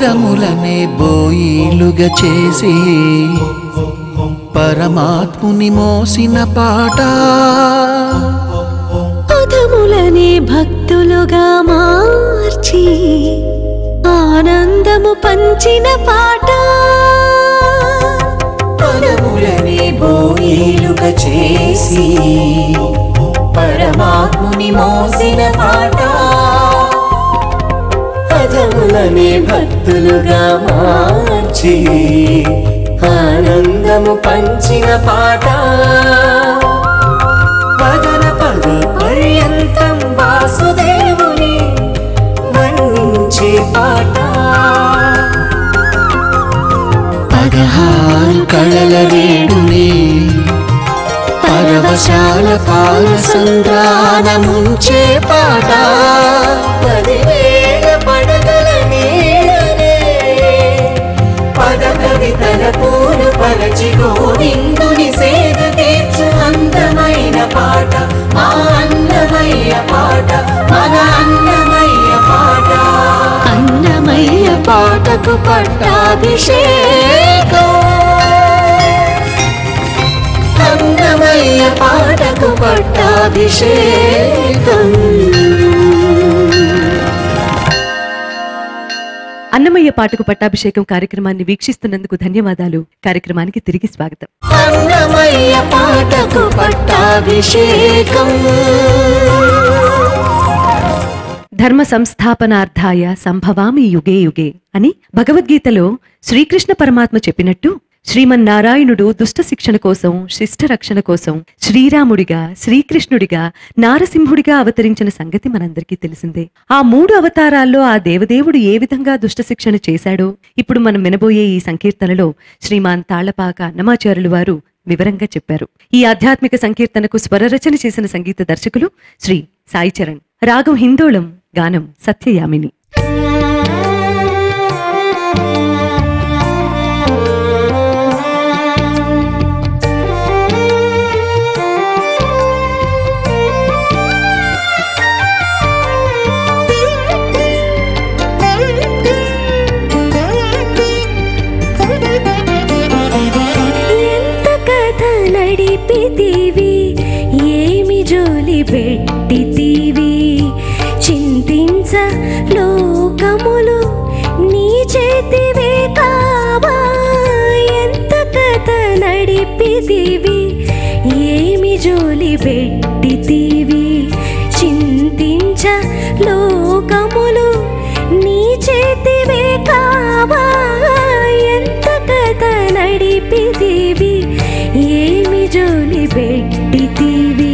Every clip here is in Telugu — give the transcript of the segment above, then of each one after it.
పదములనే బోయిలుగా చేసి పరమాత్ముని మోసిన పాట, పదములనే భక్తులుగా మార్చి ఆనందము పంచిన పాట, పదములనే బోయిలుగా చేసి పరమాత్ముని మోసిన పాట, పదములనే భక్తులుగా మార్చి ఆనందము పంచిన పాట, పదన పద పర్యంతం వాసుదేవుని వర్ణించే పాట, 16 కళల రేడుని పరవశాల పాల సంద్రాన ముంచే పాట, 10,000 పడగల నీడనే పద కవితల పూలు పరచి గోవిందుని సేద తీర్చు అందమైన పాట, మా అన్నమయ్య పాట, మన అన్నమయ్య పాట, అన్నమయ్య పాటకు పట్టాభిషేకం, అన్నమయ్య పాటకు పట్టాభిషేకం. అన్నమయ్య పాటకు పట్టాభిషేకం కార్యక్రమాన్ని వీక్షిస్తున్నందుకు ధన్యవాదాలు. కార్యక్రమానికి తిరిగి స్వాగతం. అన్నమయ్య పాటకు పట్టాభిషేకం. ధర్మ సంస్థాపనార్థాయ సంభవామి యుగే యుగే అని భగవద్గీతలో శ్రీకృష్ణ పరమాత్మ చెప్పినట్టు శ్రీమన్నారాయణుడు దుష్ట శిక్షణ కోసం, శిష్ట రక్షణ కోసం శ్రీరాముడిగా, శ్రీకృష్ణుడిగా, నారసింహుడిగా అవతరించిన సంగతి మనందరికీ తెలిసిందే. ఆ 3 అవతారాల్లో ఆ దేవదేవుడు ఏ విధంగా దుష్ట శిక్షణ చేశాడో ఇప్పుడు మనం వినబోయే ఈ సంకీర్తనలో శ్రీమాన్ తాళ్లపాక అన్నమాచార్యులు వారు వివరంగా చెప్పారు. ఈ ఆధ్యాత్మిక సంకీర్తనకు స్వరరచన చేసిన సంగీత దర్శకులు శ్రీ సాయి చరణ్, రాగం హిందోళం, గానం సత్యయామిని. నడిపితివి ఏమి జోలి పెట్టితివి, చింతించ లోకములు నీ చేతివే కావా, ఎంత కథ నడిపితివి ఏమి జోలి పెట్టితివి, చింతించ లోకములు నీ చేతివే కావా, ఎంత కథ నడిపితివి ఏమి జోలి పెట్టితివి.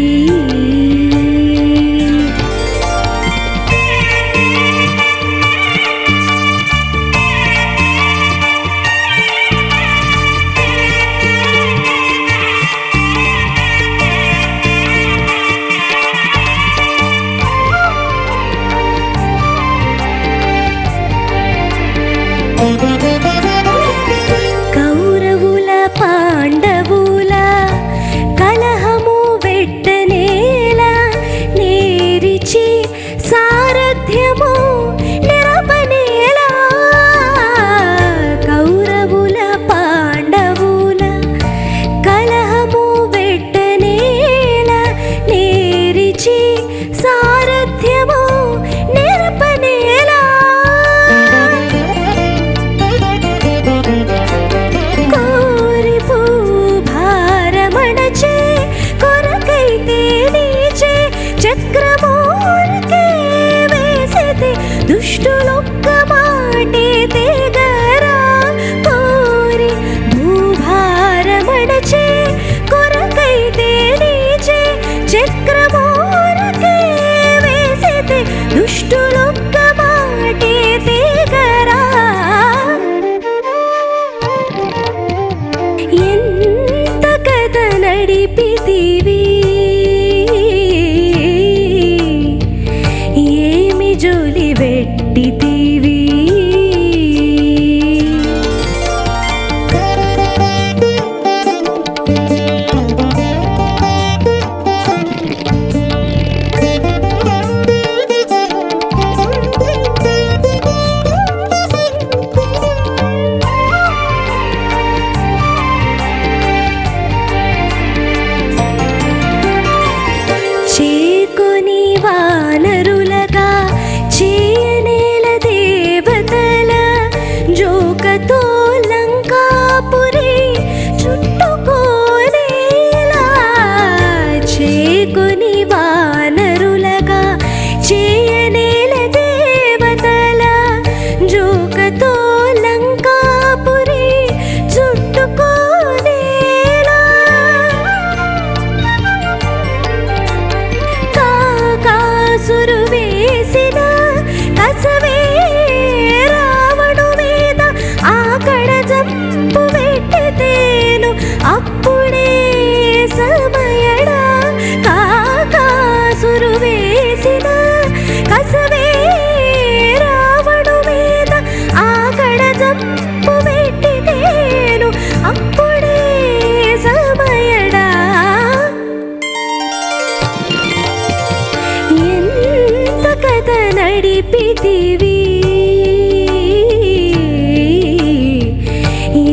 నడిపితివి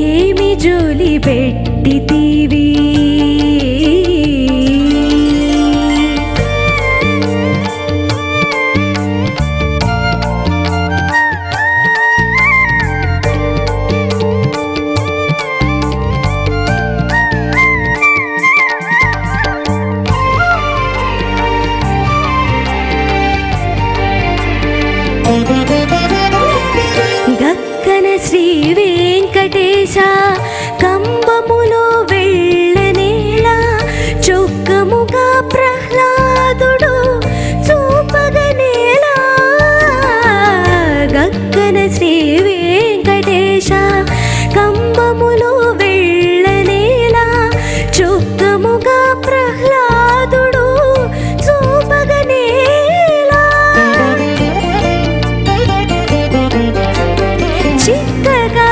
ఏమి జోలి పెట్టితివి గక్కన శ్రీ వెంకటేశ కంబములో వెళ్ళనేల చొక్కముగా ప్రహ్లాదుడు చూపగనేల గక్కన శ్రీ వెంకటేశ కంబములో వెళ్ళనేల చొక్కముగా ప్రహ్లాదుడు చూపగనేల చిక్కగా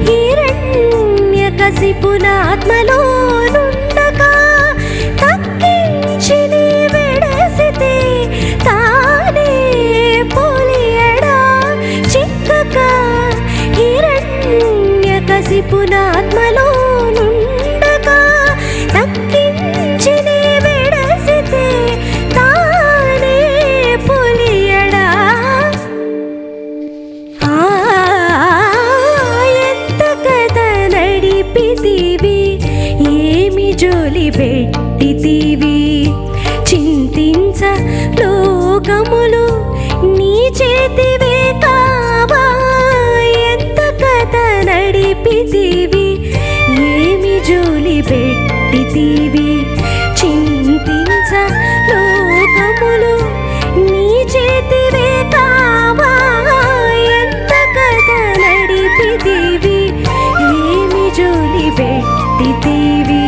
హిరణ్యకశిపునాత్మలో నుండగా తక్కించి నీ వెడసితే తానే పోలియడా చిక్కగా హిరణ్యకశిపునాత్మలో నుండగా తక్కించి నీ వెడసితే తానే పోలియడా ఎంత కథ నడిపితివి ఏమి జోలి పెట్టితివి చింతించ లోకములు నీ చేతివే కావా ఎంత కథ నడిపితివి ఏమి జోలి పెట్టితివి చింతించ లోకములు నీ చేతివే కావా ఎంత కథ నడిపితివి ఏమి జోలి పెట్టితివి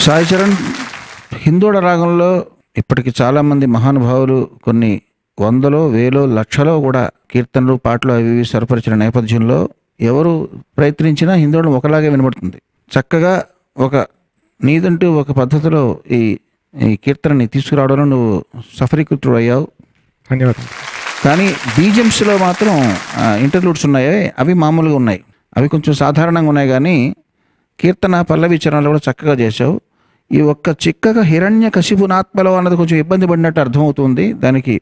సాయి చరణ్ హిందోళ రాగంలో ఇప్పటికి చాలామంది మహానుభావులు కొన్ని వందలో వేలో లక్షలో కూడా కీర్తనలు పాటలు అవి ఇవి స్వరపరిచిన నేపథ్యంలో ఎవరు ప్రయత్నించినా హిందోళం ఒకలాగే వినబడుతుంది. చక్కగా ఒక నీదంటూ ఒక పద్ధతిలో ఈ ఈ కీర్తనని తీసుకురావడంలో నువ్వు సఫలీకృతుడు అయ్యావు. ధన్యవాదాలు. కానీ బీజిఎమ్స్లో మాత్రం ఇంటర్లూడ్స్ ఉన్నాయే అవి మామూలుగా ఉన్నాయి, అవి కొంచెం సాధారణంగా ఉన్నాయి. కానీ కీర్తన పల్లవి చరణాలు కూడా చక్కగా చేశావు. ఈ ఒక్క చిక్కగా హిరణ్యకశిపునాత్మలో అన్నది కొంచెం ఇబ్బంది పడినట్టు అర్థమవుతుంది. దానికి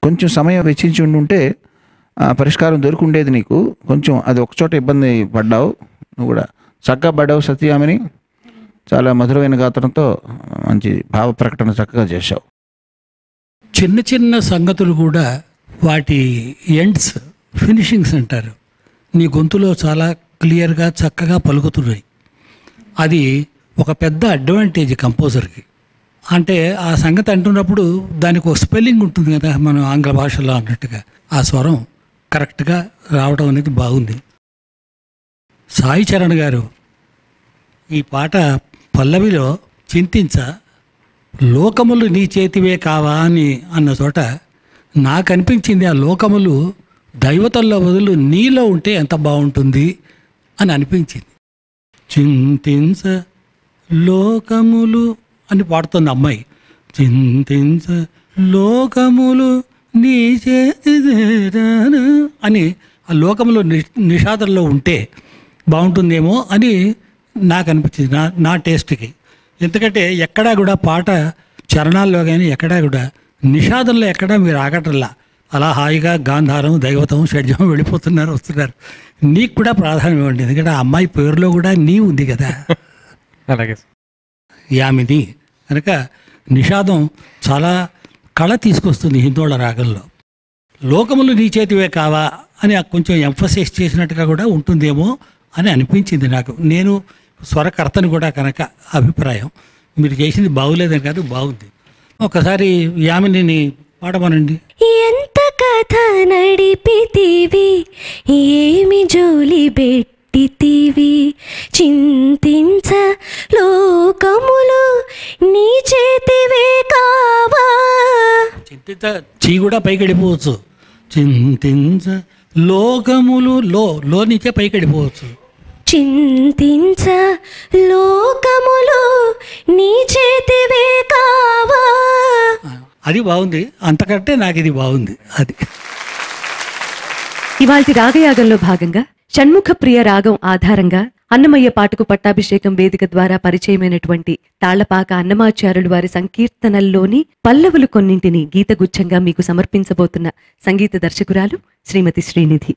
కొంచెం సమయం వెచ్చించి ఉండుంటే పరిష్కారం దొరికిండేది నీకు. కొంచెం అది ఒకచోట ఇబ్బంది పడ్డావు. నువ్వు కూడా చక్కగా పడ్డావు సత్యామిని. చాలా మధురమైన గాత్రంతో మంచి భావ ప్రకటన చక్కగా చేశావు. చిన్న చిన్న సంగతులు కూడా వాటి ఎండ్స్ ఫినిషింగ్స్ అంటారు నీ గొంతులో చాలా క్లియర్గా చక్కగా పలుకుతున్నాయి. అది ఒక పెద్ద అడ్వాంటేజ్ కంపోజర్కి. అంటే ఆ సంగతి అంటున్నప్పుడు దానికి ఒక స్పెల్లింగ్ ఉంటుంది కదా, మనం ఆంగ్ల భాషలో అన్నట్టుగా ఆ స్వరం కరెక్ట్గా రావడం అనేది బాగుంది. సాయి చరణ్ గారు ఈ పాట పల్లవిలో చింతించ లోకములు నీ చేతివే కావా అని అన్న చోట నాకు అనిపించింది ఆ లోకములు దైవతల్లో బదులు నీలో ఉంటే ఎంత బాగుంటుంది అని అనిపించింది. చింతించ లోకములు అని పాడుతుంది అమ్మాయి. చింతించ లోకములు నీ చేతివేనా అని ఆ లోకములు నిషాదంలో ఉంటే బాగుంటుందేమో అని నాకు అనిపించింది, నా టేస్ట్కి. ఎందుకంటే ఎక్కడా కూడా పాట చరణాల్లో కానీ ఎక్కడా కూడా నిషాదంలో ఎక్కడా మీరు ఆగటల్లా, అలా హాయిగా గాంధారం దైవతం షడ్జం వెళ్ళిపోతున్నారు వస్తున్నారు. నీకు కూడా ప్రాధాన్యం ఇవ్వండి, ఎందుకంటే ఆ అమ్మాయి పేరులో కూడా నీ ఉంది కదా. అలాగే యామిని కనుక నిషాదం చాలా కళ తీసుకొస్తుంది హిందోళ రాగంలో. లోకములు నీ చేతివే కావా అని కొంచెం ఎంఫసైజ్ చేసినట్టుగా కూడా ఉంటుందేమో అని అనిపించింది నాకు. నేను స్వరకర్తని కూడా కనుక అభిప్రాయం. మీరు చేసింది బాగులేదని కాదు, బాగుంది. ఒకసారి యామినిని పాడమనండి. ఎంత కథ నడిపితివి ఏమి జోలి పెట్టితివి చింతించ లోకములు నీ చేతివే కావా. చింతించ చీ కూడా పైకి వెళ్ళిపోవచ్చు. చింతించ లోకములు లో నుంచే పైకి వెళ్ళిపోవచ్చు. చింతించ లోకములు నీ చేతివే కావా. అది బాగుంది, అంతకంటే నాకు ఇది బాగుంది. అది ఇవాల్టి రాగయాగంలో భాగంగా షణ్ముఖ ప్రియ రాగం ఆధారంగా అన్నమయ్య పాటకు పట్టాభిషేకం వేదిక ద్వారా పరిచయమైనటువంటి తాళ్లపాక అన్నమాచార్యులు వారి సంకీర్తనల్లోని పల్లవులు కొన్నింటిని గీతగుచ్ఛంగా మీకు సమర్పించబోతున్న సంగీత దర్శకురాలు శ్రీమతి శ్రీనిధి.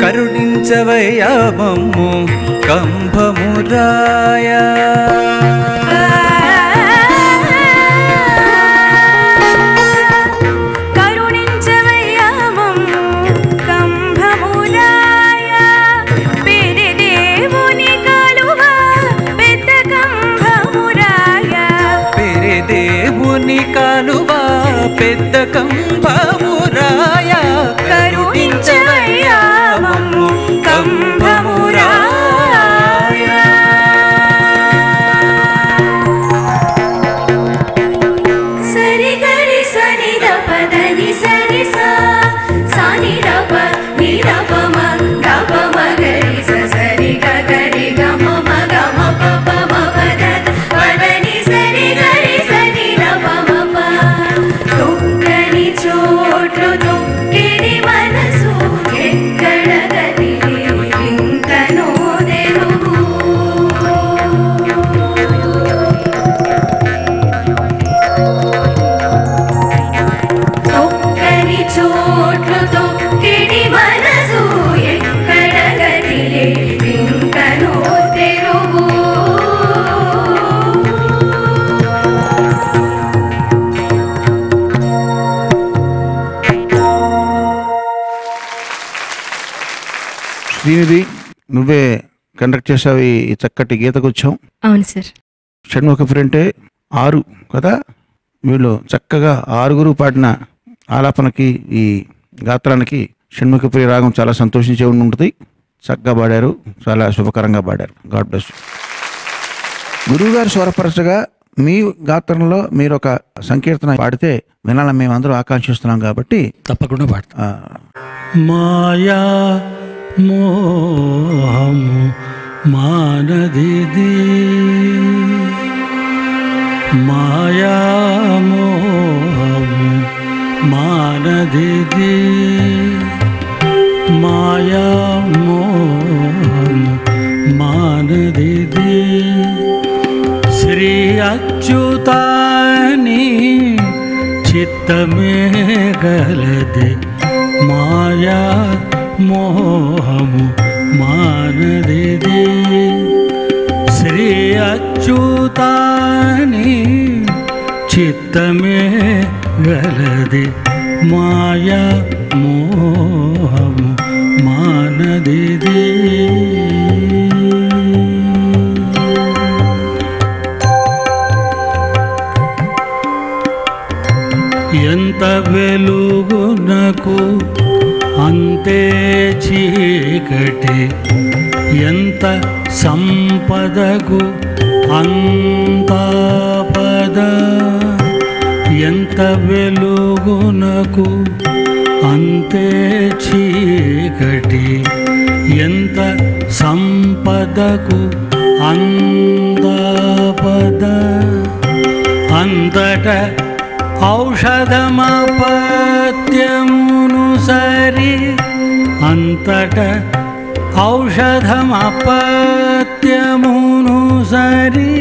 కరుణించవయ్యా మమ్ము కంభమురాయా. కాలువా పెద్ద కంభమురాయ కరుణించవయ్యా మమ్ము కంభమురాయ. సరి గరి సని ద పదని సరి సా సాని ద ప ని ద ప మ గ ప మ గరి స సరి గ గరి గ మ మ గ మ ప ప మ ప ద పదని సరి గరి సని ద ప మ ప. తొక్కని చోట్లు తొక్కిడి మనసు ఎక్కడ గదిలి ఇంకనో తెరుగు. తొక్కని చోట్లు తొక్కిడి మనసు ఎక్కడ గదిలి ఇంకనో తెరుగు. శ్రీనిధి, నువ్వే కండక్ట్ చేసావు ఈ చక్కటి గీతగుచ్ఛం. అవును సార్. షణ్ముఖ ప్రింటే 6 కదా, వీళ్ళు చక్కగా 6 పాడిన ఆలాపనకి ఈ గాత్రానికి షణ్ముఖ ప్రియ రాగం చాలా సంతోషించే ఉంటుంది. చక్కగా పాడారు, చాలా శుభకరంగా పాడారు. God bless you. గురువుగారు స్వరపరచగా మీ గాత్రంలో మీరు ఒక సంకీర్తన పాడితే వినాలని మేము అందరూ ఆకాంక్షిస్తున్నాం కాబట్టి తప్పకుండా పాడతా. మాయా మోహము మానదిది, మాయా మోహము మానదిది, మాయా మోహము మానదిది. శ్రీ అచ్యుతాని చిత్తమే గలది, మాయా మోహము మానదిది. శ్రీ అచ్యుతాని చిత్తమే గలది, మాయా మోహము మానదిది. ఎంత వెలుగునకు అంతే చీకటి, ఎంత సంపదకు అంతాపద. ఎంత వెలుగునకు అంతే చీకటి, ఎంత సంపదకు అంతాపద. అంతట ఔషధమపత్యమును సరి, అంతట ఔషధమపత్యమును సరి.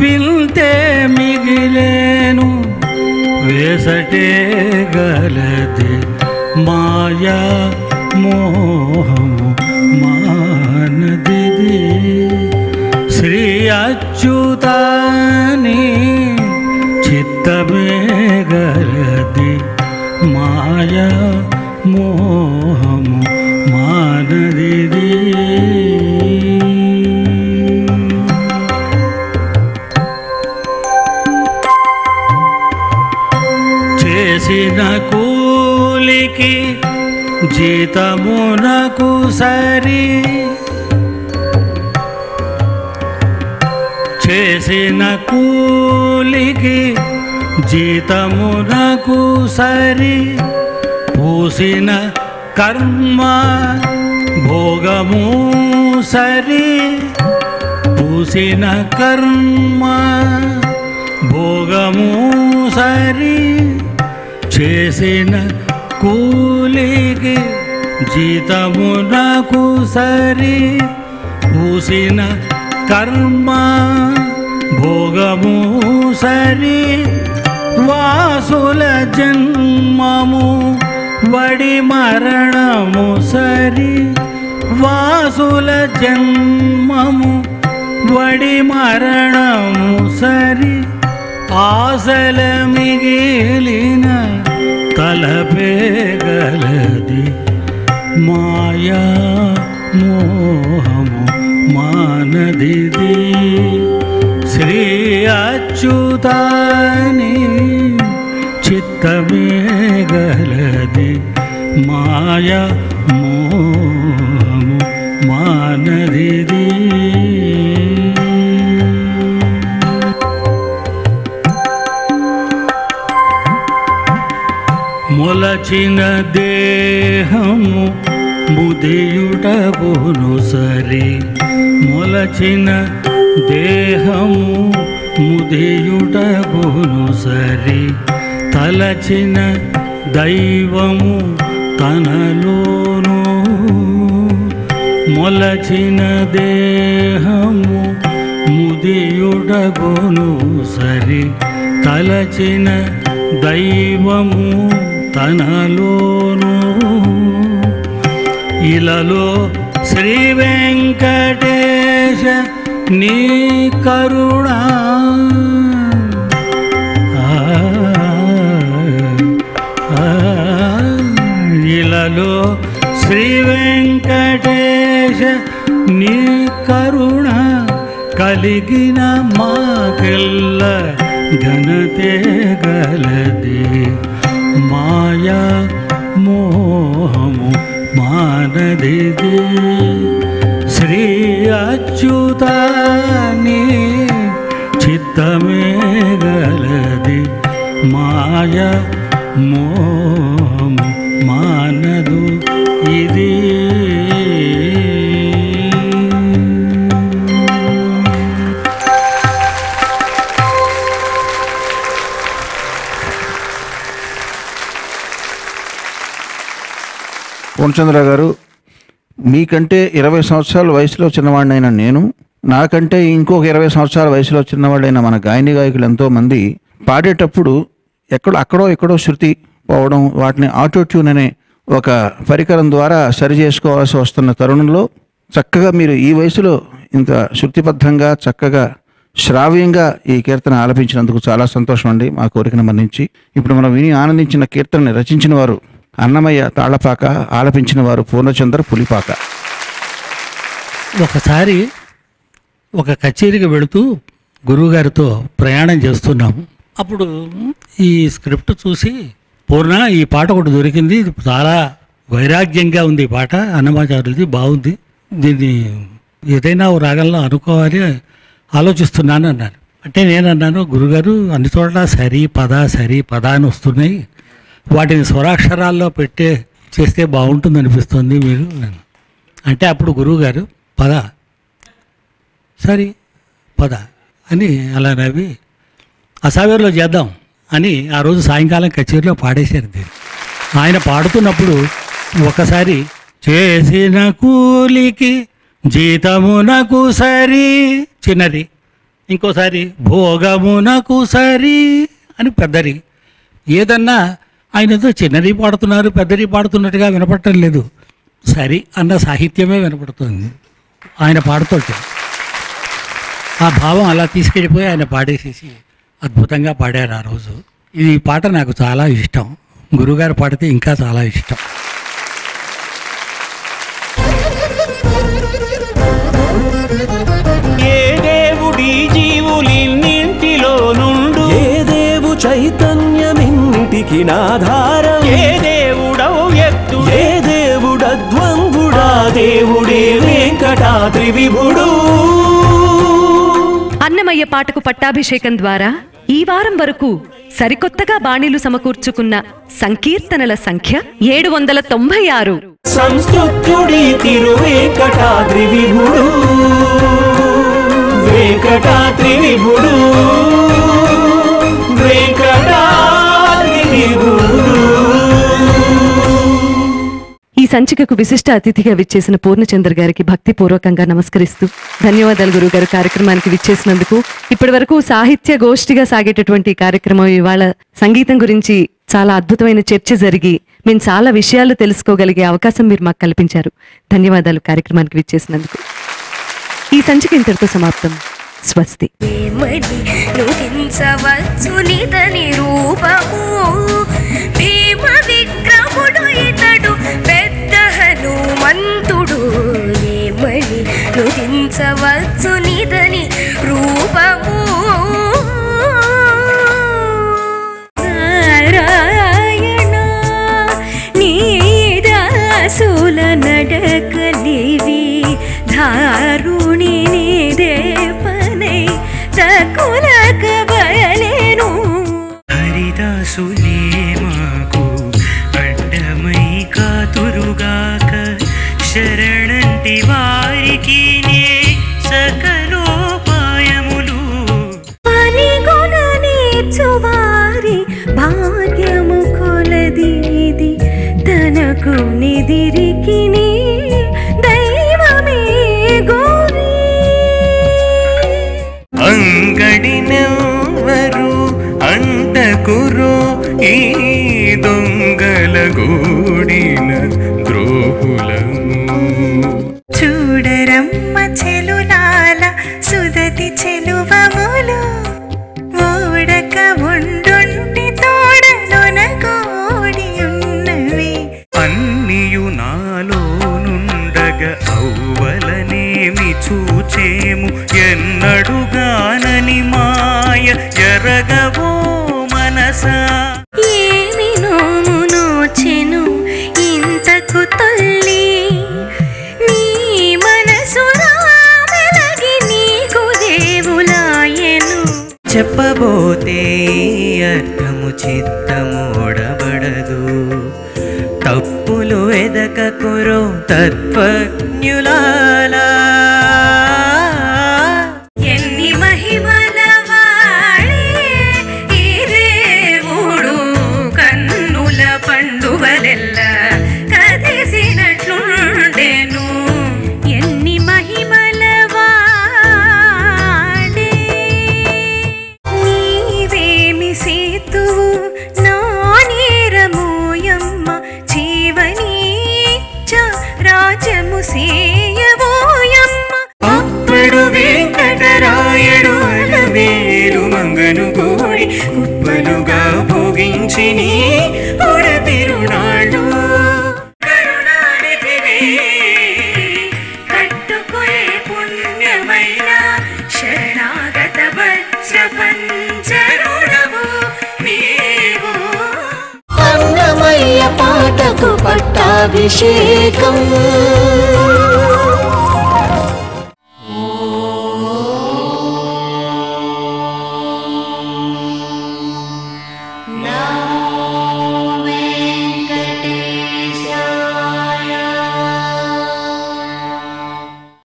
విల్తే మిగిలేను వేసటే గలది, మాయా మోహము మానదిది. శ్రీ అచ్యుతాని చిత్తమే గలది, మాయా మోహము మానదిది. చేసిన కూలికి జీతమునకు సరి, చేసిన కూలికి జీతమునకు సరి. పూసిన కర్మ భోగము సరి, పూసిన కర్మ భోగము సరి. చేసిన కూలికి జీతమునకు సరి, పూసిన కర్మ భోగము సరి. వాసుల జన్మము వడి మరణము సరి, వాసుల జన్మము వడి మరణము సరి. ఆశల మిగిలిన తలపే గలది, మాయా మోహము మానదిది. శ్రీ అచ్యుతాని చిత్తమే గలది, మాయా మోహము మానదిది. మొలచిన దేహము ముదియుటగును సరి, మొలచిన దేహము ముదియుటగును సరి. తలచిన దైవము తనలోను, మొలచిన దేహము ముదియుటగును సరి. తలచిన దైవము తనలోను. ఇలలో శ్రీ వెంకటేశ నీ కరుణ, ఇలలో శ్రీ వెంకటేశ నీ కరుణ కలిగిన మాకెల్ల ఘనతే గలది, మాయా మోహము మానదిది శ్రీ అచ్యుతాని చిత్తమే గలది మాయ మోము మానదు ఇది. పూర్ణచంద్ర గారు, మీకంటే 20 సంవత్సరాల వయసులో చిన్నవాడినైనా నేను, నాకంటే ఇంకొక 20 సంవత్సరాల వయసులో చిన్నవాడైన మన గాయని గాయకులు ఎంతోమంది పాడేటప్పుడు అక్కడో ఎక్కడో శృతి పోవడం, వాటిని ఆటోట్యూన్ అనే ఒక పరికరం ద్వారా సరి చేసుకోవాల్సి వస్తున్న తరుణంలో చక్కగా మీరు ఈ వయసులో ఇంత శృతిబద్ధంగా చక్కగా శ్రావ్యంగా ఈ కీర్తన ఆలపించినందుకు చాలా సంతోషం అండి. మా కోరికను మన్నించి ఇప్పుడు మనం విని ఆనందించిన కీర్తనని రచించిన వారు అన్నమయ్య తాళపాక, ఆలపించిన వారు పూర్ణచంద్ర పులిపాక. ఒకసారి ఒక కచేరీకి వెళుతూ గురువుగారితో ప్రయాణం చేస్తున్నాము. అప్పుడు ఈ స్క్రిప్ట్ చూసి, పూర్ణ ఈ పాట ఒకటి దొరికింది, చాలా వైరాగ్యంగా ఉంది ఈ పాట, అన్నమాచార్యులది, బాగుంది, దీన్ని ఏదైనా ఓ రాగంలో అనుకోవాలి ఆలోచిస్తున్నాను అన్నాను. అంటే నేను అన్నాను, గురుగారు అన్ని చోట్ల సరి పద అని వస్తున్నాయి, వాటిని స్వరాక్షరాల్లో చేస్తే బాగుంటుంది అనిపిస్తుంది మీరు అంటే, అప్పుడు గురువుగారు పద అని అలా నవ్వి అసావేర్లో చేద్దాం అని ఆ రోజు సాయంకాలం కచేరీలో పాడేశారు దీన్ని. ఆయన పాడుతున్నప్పుడు ఒకసారి చేసిన కూలికి జీతమునకు సరి చిన్నది, ఇంకోసారి భోగమునకు సరి అని పెద్దది. ఏదన్నా ఆయనతో చిన్నది పాడుతున్నారు, పెద్దది పాడుతున్నట్టుగా వినపడటం లేదు, సరి అన్న సాహిత్యమే వినపడుతుంది ఆయన పాడుతుంటే. ఆ భావం అలా తీసుకెళ్ళిపోయి ఆయన పాడేసేసి అద్భుతంగా పాడారు ఆ రోజు. ఈ పాట నాకు చాలా ఇష్టం, గురుగారు పాడితే ఇంకా చాలా ఇష్టం. ఏ దేవుడి జీవులిన్నింటిలో నుండు, ఏ దేవు చైతన్యమిన్నిటికి నాధారం, ఏ దేవుడవు ఎత్తు, ఏ దేవుడద్వంగుడా, దేవుడే వెంకటాద్రి విభుడు. అన్నమయ్య పాటకు పట్టాభిషేకం ద్వారా ఈ వారం వరకు సరికొత్తగా బాణీలు సమకూర్చుకున్న సంకీర్తనల సంఖ్య 796. సంస్తుత్యుడి తిరువేంకటాద్రి విభుడు, వెంకటాద్రి విభుడు, వెంకటాద్రి విభుడు. ఈ సంచికకు విశిష్ట అతిథిగా విచ్చేసిన పూర్ణచంద్ర గారికి భక్తిపూర్వకంగా నమస్కరిస్తూ, ధన్యవాదాలు గురుగారు కార్యక్రమానికి విచ్చేసినందుకు. ఇప్పటి వరకు సాహిత్య గోష్ఠిగా సాగేటటువంటి కార్యక్రమం ఇవాళ సంగీతం గురించి చాలా అద్భుతమైన చర్చ జరిగి మేము చాలా విషయాలు తెలుసుకోగలిగే అవకాశం మీరు మాకు కల్పించారు. ధన్యవాదాలు కార్యక్రమానికి విచ్చేసినందుకు. ఈ సంచిక ఇంతటితో సమాప్తం. స్వస్తి. హనుమంతుడు ఏమని రుదించవచ్చు నిదని రూపము. నారాయణ నీ దాసుల నడకలివి దారుణి నీదే పనై తకులక బయలేను. హరిదాసులే మాకు అడ్డమై కాతురుగాక, శరణంటి వారికి నే సకలోపాయములు. పని గుణ నేర్చువారి భాగ్యము కొలదీది, తనకు నిదిరికి దైవమే గోరి. అంగడినెవ్వరు అంటకురు ఈ దొంగల గూడిన ద్రోహులము. చూడరమ్మ చెలులాల సుదతి చెలువములు, ఓడక ఉండుంటి తోడనున కోడి ఉన్నవి. అన్నియు నాలోనుండగ ఔవలనేమి చూచేము, ఎన్నడుగానని మాయ ఎరగవో మనసా. ఏమి నోము నోచెను ఇంతకు తల్లి పాటకు పట్టాభిషేకం